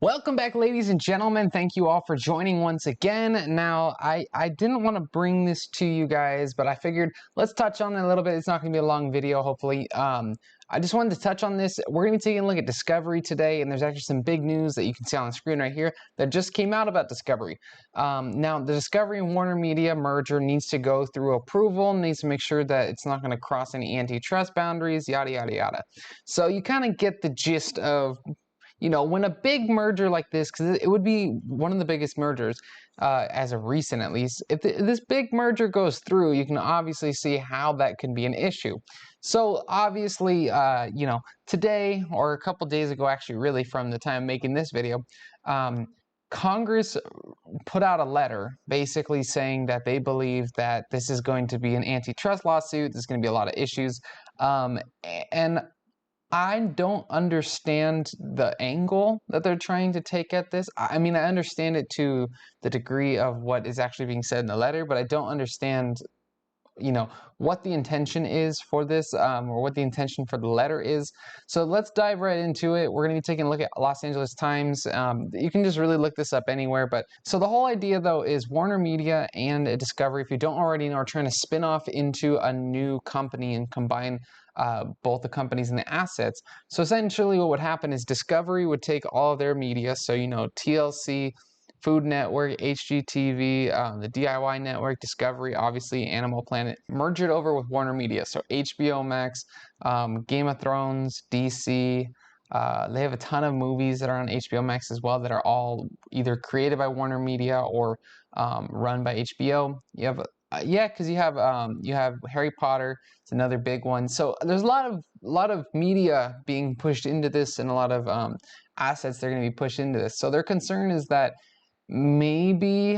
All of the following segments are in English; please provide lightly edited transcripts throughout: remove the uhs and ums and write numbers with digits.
Welcome back, ladies and gentlemen. Thank you all for joining once again. Now, I didn't want to bring this to you guys, but I figured let's touch on it a little bit. It's not going to be a long video, hopefully. I just wanted to touch on this. We're going to be taking a look at Discovery today, and there's actually some big news that you can see on the screen right here that just came out about Discovery. Now, the Discovery and Warner Media merger needs to go through approval, needs to make sure that it's not going to cross any antitrust boundaries, yada, yada, yada. So you kind of get the gist of when a big merger like this, because it would be one of the biggest mergers as of recent at least, if this big merger goes through, you can obviously see how that could be an issue. So obviously, today or a couple days ago, actually really from the time making this video, Congress put out a letter basically saying that they believe that this is going to be an antitrust lawsuit, there's going to be a lot of issues, and I don't understand the angle that they're trying to take at this. I mean, I understand it to the degree of what is actually being said in the letter, but I don't understand, what the intention is for this, or what the intention for the letter is. So let's dive right into it. We're going to be taking a look at Los Angeles Times. You can just really look this up anywhere. But so the whole idea, though, is Warner Media and Discovery, if you don't already know, are trying to spin off into a new company and combine both the companies and the assets. So essentially what would happen is Discovery would take all of their media, so TLC, Food Network, HGTV, the DIY Network, Discovery, obviously Animal Planet, merge it over with Warner Media. So HBO Max, Game of Thrones, DC, they have a ton of movies that are on HBO Max as well that are all either created by Warner Media or run by HBO. You have because you have Harry Potter. It's another big one. So there's a lot of media being pushed into this, and a lot of assets they're going to be pushed into this. So their concern is that maybe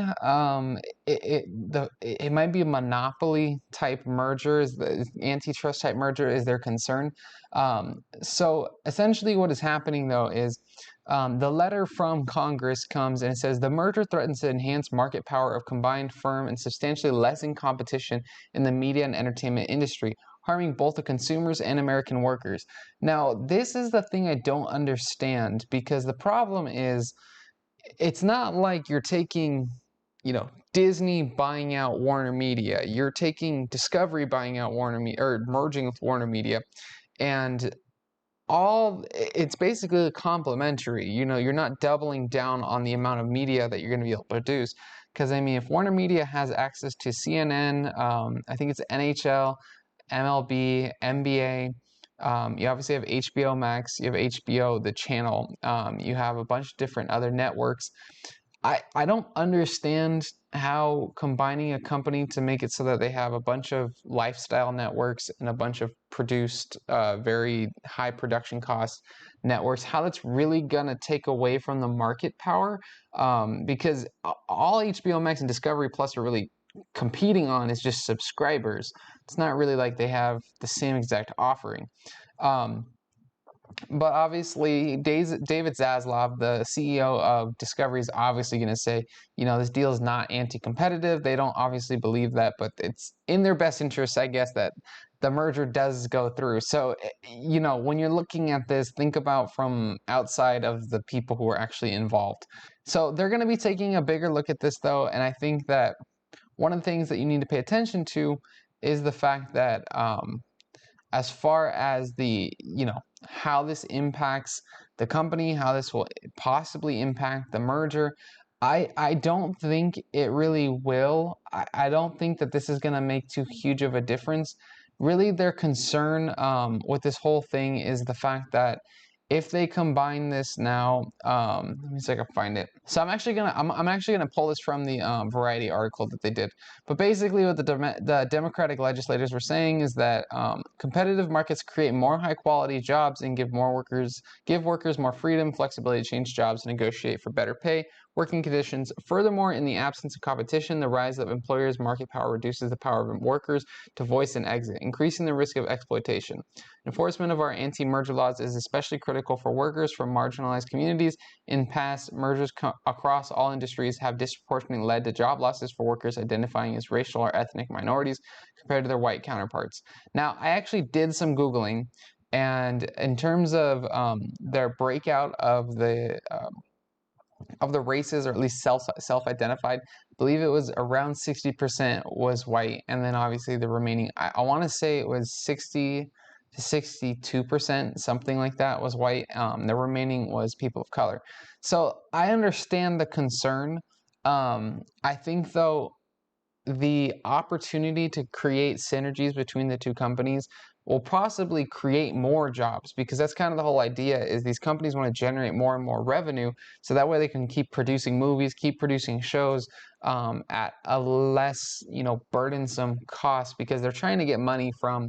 it might be a monopoly type merger, the antitrust type merger is their concern. So essentially what is happening though is the letter from Congress comes and it says the merger threatens to enhance market power of combined firm and substantially lessen competition in the media and entertainment industry, harming both the consumers and American workers. Now, this is the thing I don't understand, because the problem is it's not like you're taking, Disney buying out Warner Media. You're taking Discovery buying out Warner Media, or merging with Warner Media, and it's basically complementary. You're not doubling down on the amount of media that you're going to be able to produce. Because I mean, if Warner Media has access to CNN, I think it's NHL, MLB, NBA. You obviously have HBO Max, you have HBO, the channel, you have a bunch of different other networks. I don't understand how combining a company to make it so that they have a bunch of lifestyle networks and a bunch of produced, very high production cost networks, how that's really going to take away from the market power, because all HBO Max and Discovery Plus are really competing on is just subscribers. It's not really like they have the same exact offering. But obviously, David Zaslav, the CEO of Discovery, is obviously going to say, this deal is not anti-competitive. They don't obviously believe that, but it's in their best interest, I guess, that the merger does go through. So, when you're looking at this, think about from outside of the people who are actually involved. So they're going to be taking a bigger look at this, though, and I think that one of the things that you need to pay attention to is the fact that as far as how this impacts the company, how this will possibly impact the merger, I don't think it really will. I don't think that this is going to make too huge of a difference. Really, their concern with this whole thing is the fact that if they combine this now, let me see if I can find it. So I'm actually gonna pull this from the Variety article that they did. But basically, what the Democratic legislators were saying is that competitive markets create more high quality jobs and give workers more freedom, flexibility to change jobs, and negotiate for better pay, working conditions. Furthermore, in the absence of competition, the rise of employers' market power reduces the power of workers to voice and exit, increasing the risk of exploitation. Enforcement of our anti-merger laws is especially critical for workers from marginalized communities. In past, mergers across all industries have disproportionately led to job losses for workers identifying as racial or ethnic minorities compared to their white counterparts. Now, I actually did some Googling, and in terms of their breakout of the of the races, or at least self-identified, I believe it was around 60% was white, and then obviously the remaining, I want to say it was 60 to 62%, something like that, was white. The remaining was people of color. So I understand the concern. I think though the opportunity to create synergies between the two companies will possibly create more jobs, because that's kind of the whole idea, is these companies want to generate more and more revenue, so that way they can keep producing movies, keep producing shows at a less, burdensome cost, because they're trying to get money from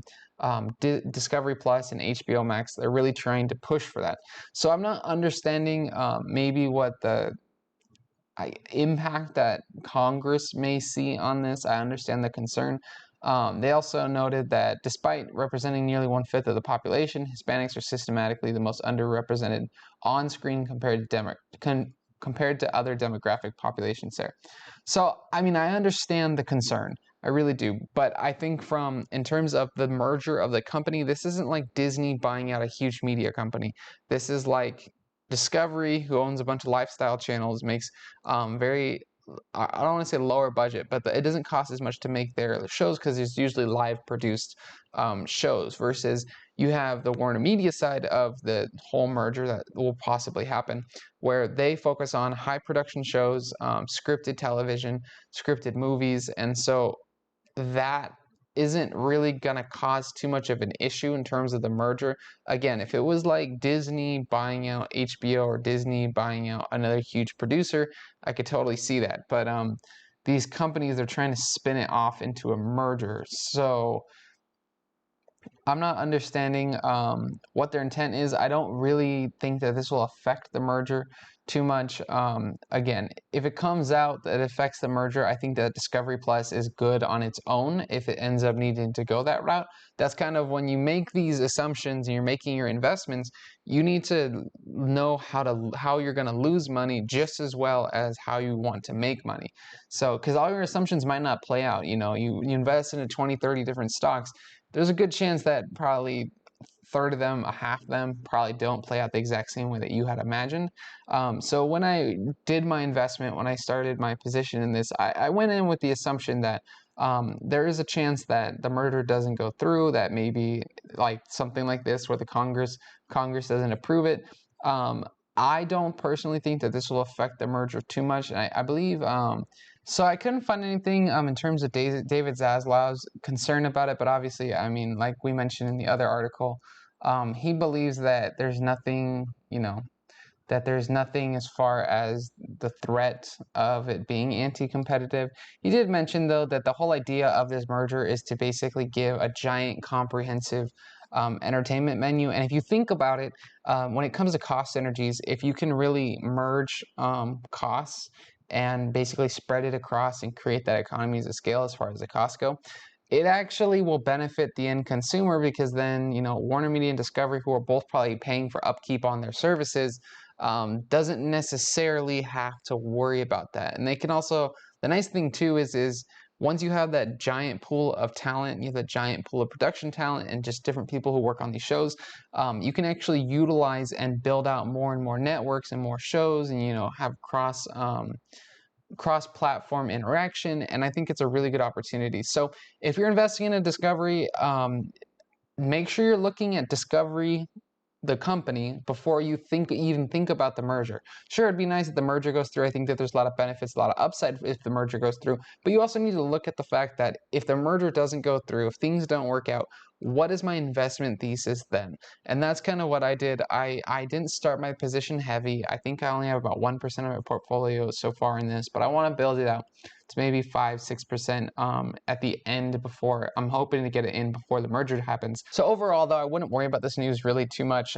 Discovery Plus and HBO Max. They're really trying to push for that. So I'm not understanding maybe what the impact that Congress may see on this. I understand the concern. They also noted that despite representing nearly 1/5 of the population, Hispanics are systematically the most underrepresented on screen compared to other demographic populations there. So, I mean, I understand the concern. I really do. But I think in terms of the merger of the company, this isn't like Disney buying out a huge media company. This is like Discovery, who owns a bunch of lifestyle channels, makes very, I don't want to say lower budget, but it doesn't cost as much to make their shows, because it's usually live produced shows, versus you have the Warner Media side of the whole merger that will possibly happen, where they focus on high production shows, scripted television, scripted movies, and so that isn't really going to cause too much of an issue in terms of the merger. Again, if it was like Disney buying out HBO or Disney buying out another huge producer, I could totally see that. But these companies are trying to spin it off into a merger. So I'm not understanding what their intent is. I don't really think that this will affect the merger too much. Again, if it comes out that it affects the merger, I think that Discovery Plus is good on its own if it ends up needing to go that route. That's kind of when you make these assumptions and you're making your investments, you need to know how you're going to lose money just as well as how you want to make money. So, because all your assumptions might not play out. You invest in 20, 30 different stocks, there's a good chance that probably third of them, a half of them probably don't play out the exact same way that you had imagined. So when I did my investment, when I started my position in this, I went in with the assumption that there is a chance that the merger doesn't go through, that maybe like something like this where the Congress doesn't approve it. I don't personally think that this will affect the merger too much. I believe so I couldn't find anything in terms of David Zaslav's concern about it, but obviously, I mean, like we mentioned in the other article, he believes that there's nothing, that there's nothing as far as the threat of it being anti-competitive. He did mention, though, that the whole idea of this merger is to basically give a giant comprehensive entertainment menu. And if you think about it, when it comes to cost synergies, if you can really merge costs and basically spread it across and create that economies of scale as far as the costs go, it actually will benefit the end consumer, because then, Warner Media and Discovery, who are both probably paying for upkeep on their services, doesn't necessarily have to worry about that. And they can also, the nice thing too is once you have that giant pool of talent, you have that giant pool of production talent and just different people who work on these shows, you can actually utilize and build out more and more networks and more shows, and have cross-platform interaction, and I think it's a really good opportunity. So if you're investing in a Discovery, make sure you're looking at Discovery, the company, before you even think about the merger. Sure, it'd be nice if the merger goes through. I think that there's a lot of benefits, a lot of upside if the merger goes through, but you also need to look at the fact that if the merger doesn't go through, if things don't work out, what is my investment thesis then? And that's kind of what I did. I didn't start my position heavy. I think I only have about 1% of my portfolio so far in this, but I want to build it out to maybe 5-6% at the end, before I'm hoping to get it in before the merger happens. So overall, though, I wouldn't worry about this news really too much.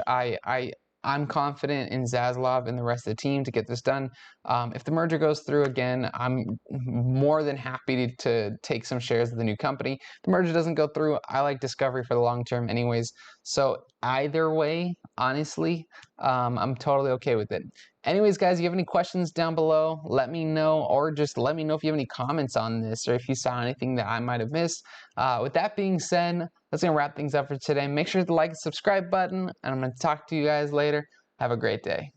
I'm confident in Zaslav and the rest of the team to get this done. If the merger goes through again, I'm more than happy to take some shares of the new company. If the merger doesn't go through, I like Discovery for the long term anyways. So either way, honestly, I'm totally okay with it. Anyways, guys, if you have any questions down below, let me know, or just let me know if you have any comments on this, or if you saw anything that I might have missed. With that being said, that's going to wrap things up for today. Make sure to like and subscribe button, and I'm going to talk to you guys later. Have a great day.